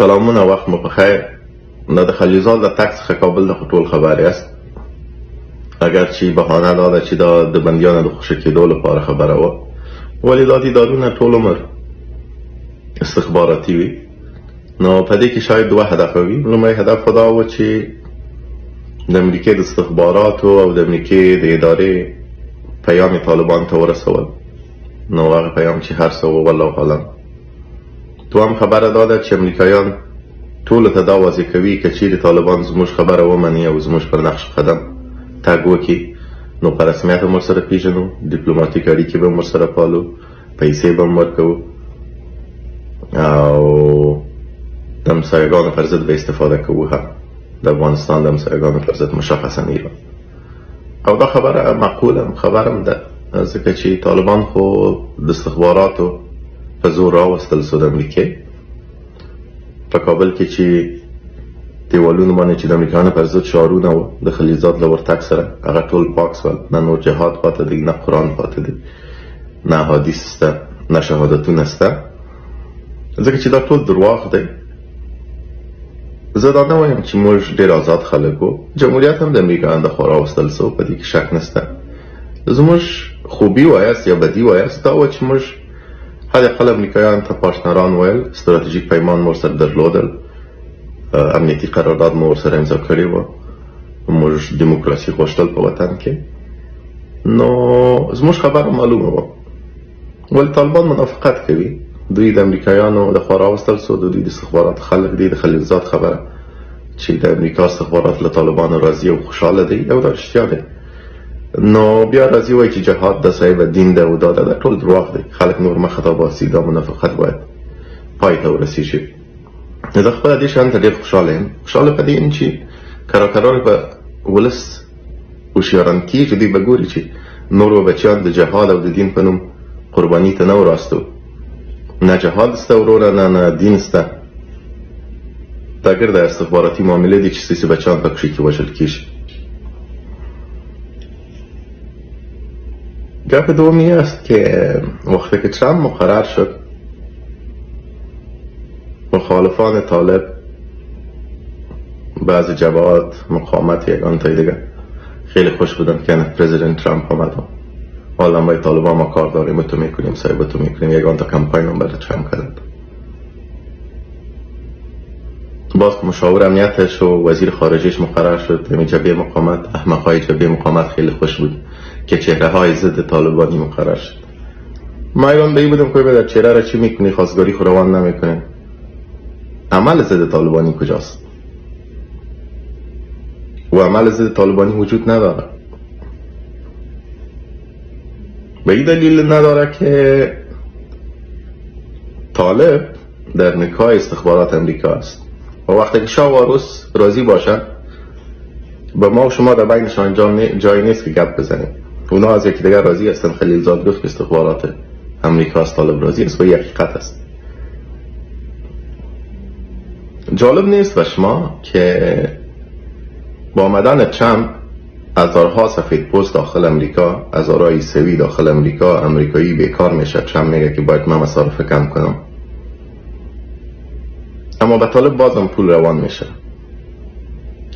سلامونه، وخت مو پخیر. نه د خلیلزاد د تک څخه کابل د ټول خبر است، اگر چې بهانه داده چې دا د بندیانو د خوشي کېدو لپاره خبره وه، ولې دا دیدارونه ټول عمر استخباراتي وي. نو په دې کې شاید دوه هدف وي. لومړی هدف دا و چې د امریکې د استخباراتو او د امریکې د ادارې پیام طالبان ته ورسول. نو هغه پیام چې هر څه و والله اعلم. دوهم خبره دا ده چې امریکایان ټولو ته دا واضح کوي که چیرې طالبان زموږ خبره ومني او زموږ پر نقش قدم تګ وکړي، نو په رسمیت هم ورسره پیژنو، ډیپلوماتیک اړیکې به هم ورسره پالو، پیسې به هم ورکوو او د همسایګانو پر ضد به استفاده کوو. هم د افغانستان د همسایګانو پر ضد مشخصا ایران. او دا خبره معقوله خبرم ده، ځکه چې طالبان خو د استخباراتو په زور راوستل سو د امریکې په کابل کې چې دیوالونه باندې چې د امریکایانو پر ضد شعارونه و د خلیلزاد له ورتګ سره هغه ټول پاک سول. نه نور جهاد پاتې دی، نه قرآن پاتې دی، نه حدیث شته، نه شهادتونه شته، ځکه چې دا ټول درواغ دی. زه دا نه وایم چې موږ ډېر آزاد خلک وو، جمهوریت هم د امریکایانو لخوا راوستل سو، په دې کې شک نشته. زموږ خوبي وایاست یا بدي وایاست دا و چې موږ حداقل امریکایانو ته پارتنران ویل، ستراتیژیک پیمان مو ورسره درلودل، امنیتي قرارداد مو ورسره امضا کړی و، موږ دیموکراسي غوښتل په وطن کې. نو زموږ خبره معلومه وه، ولې طالبان منافقت کوي. دوی د امریکایانو لخوا راوستل سو، د دوی د استخباراتو خلک دي. د خلیلزاد خبره چې د امریکا استخبارات له طالبانو راضي او خوشحاله دي، او دا رښتیا دی. نو بیا راځي وایي چې جهاد د صاحب دین ده او دا ټول درواغ دی. خلک نور مخه ته باسي، دا منافقت باید پای ته ورسیږي. زه خپله دې شیانو ته ډېر خوشحاله یم. خوشحاله په دې یم چې کرار به ولس هوښیاران کېږي، دوی به ګوري چې نورو بچیان د جهاد او د دین په نوم قرباني ته نه وراستو. نه جهاد شته وروره، نه دین شته. دا ګرده استخباراتي معاملې دي چې ستاسې بچیان پکې کې وژل کېږي. گپ دومی است که وقتی که ترامپ مقرر شد، مخالفان طالب، بعض جبهات مقاومت یگان تای دیگه خیلی خوش بودن که پرزیدنت ترامپ آمد. حالا ما طالبان ما کار داریم، تو میکنیم، صاحب تو میکنیم، یگان تا کمپاین هم برای ترامپ کردند. باز مشاور امنیتش و وزیر خارجیش مقرر شد. همین جبهه مقاومت، احمقای جبهه مقاومت خیلی خوش بود که چهره های ضد طالبانی مقرر شد. ما ایران به این بودم که در چهره را چی میکنی، خواستگاری خوروان نمیکنه. عمل ضد طالبانی کجاست؟ و عمل ضد طالبانی وجود نداره. به این دلیل نداره که طالب در نکاح استخبارات امریکا است و وقتی که شاه و روس راضی باشن با ما و شما در بینشان جایی نیست که گپ بزنیم. اونا از یکی دیگر راضی هستن. خلیلزاد گفت که استخبارات امریکا از طالب راضی است و یک حقیقت است. جالب نیست و شما که با آمدن ترامپ هزارها سفید پوست داخل امریکا، هزارهای سوی داخل امریکا، امریکایی بیکار میشه. ترامپ میگه که باید من مصارف کم کنم، اما به طالب بازم پول روان میشه.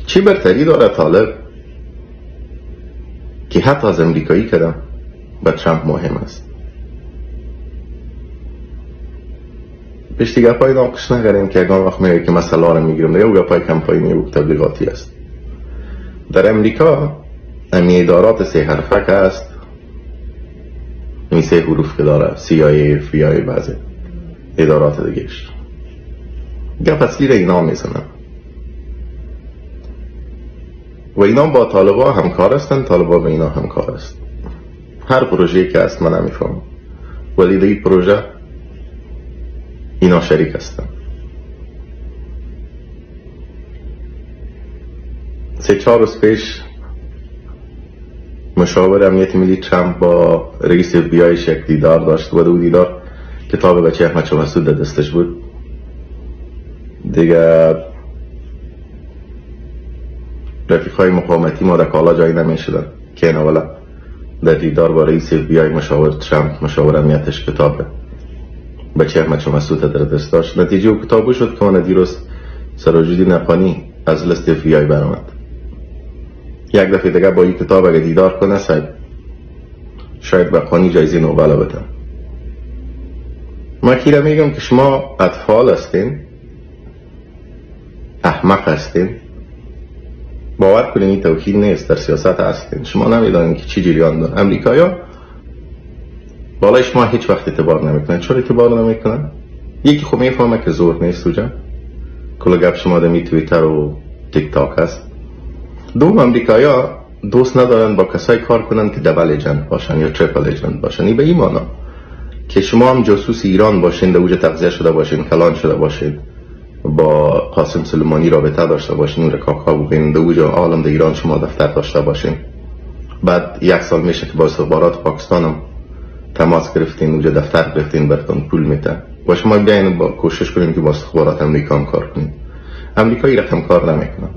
چی برتری داره طالب که حتی از امریکایی کدام به ترامپ مهم است؟ پشتی گپای ناقش نگریم که اگان وقت میگه که مسئله را میگیرم یا گپای کمپاینی و تبلیغاتی است. در امریکا امی ادارات سه حرفک است، امی سه حروف که داره، CIA، FBI، بعضی ادارات دیگهش. گپ اصلی را اینا میزنن و اینا با طالبا همکار هستن، طالبا با اینا همکار است. هر پروژه‌ای که است من نمیفهمم، ولی در این پروژه اینا شریک هستن. 3-4 روز پیش مشاور امنیت ملی ترامپ با رئیس FBI یک دیدار داشت و دو دیدار کتاب بچه احمد شاه مسعود در دستش بود. دیگه رفیقای مقاومتی ما در کالا جایی نمی شدن که این اولا در دیدار با رئیس FBI مشاور ترامپ، مشاور امنیتش کتاب بچه احمد مسعود در دست داشت. نتیجه او کتابو شد که من دیروز سراجالدین افغانی از لیست FBI برآمد. یک دفعه دیگه با این کتاب اگه دیدار کنه شاید به افغانی جایزه نوبل بدم. من کیره میگم که شما اطفال هستین، احمق هستین، باور کنین این توهین نیست، در سیاست هستین. شما نمیدونین که چی جریان داره. امریکایا بالای شما هیچ وقت اعتبار نمیکنن. چرا اعتبار نمیکنن؟ یکی خب میفهمه که زور نیست اوجا، کل گپ شما دمی تویتر و تیک تاک هست. دوم، امریکایا دوست ندارن با کسای کار کنن که دبل ایجنت باشن یا تریپل ایجنت باشن. این به این معنی که شما هم جاسوس ایران باشین، در اوج تغذیه شده باشین، کلان شده باشین، با قاسم سلیمانی رابطه داشته باشین، اون رکاکا بودین، در اوج عالم در ایران شما دفتر داشته باشین. بعد 1 سال میشه که با استخبارات پاکستان هم تماس گرفتین، اونجا دفتر گرفتین، براتون پول میتن و شما بیاین با کوشش کنین که با استخبارات امریکا هم کار کنین. امریکا این رقم کار نمیکنه.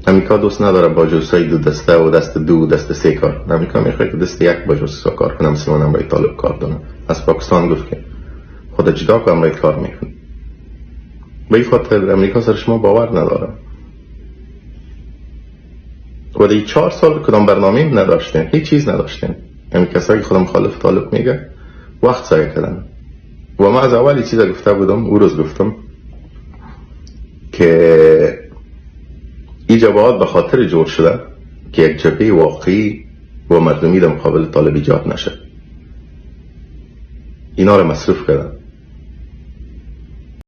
امریکا دوست نداره با جاسوسای 2 دسته و دست 2 و دست 3 کار. امریکا میخواد که دست 1 با جاسوسا کار کنه. مثلا من امریکا طالب کار کنه. از پاکستان گفت که خود جدا که امریکا کار میکنه. به این خاطر امریکا سر شما باور نداره. و دی 4 سال کدام برنامه نداشتین، هیچ چیز نداشتین. همین کسایی خودم مخالف طالب میگه وقت ضایع کردن. و ما از اولی چیزا گفته بودم، او روز گفتم که این جبهات به خاطر جور شده که یک جبهه واقعی و مردمی در مقابل طالب ایجاد نشه. اینا رو مصرف کردن.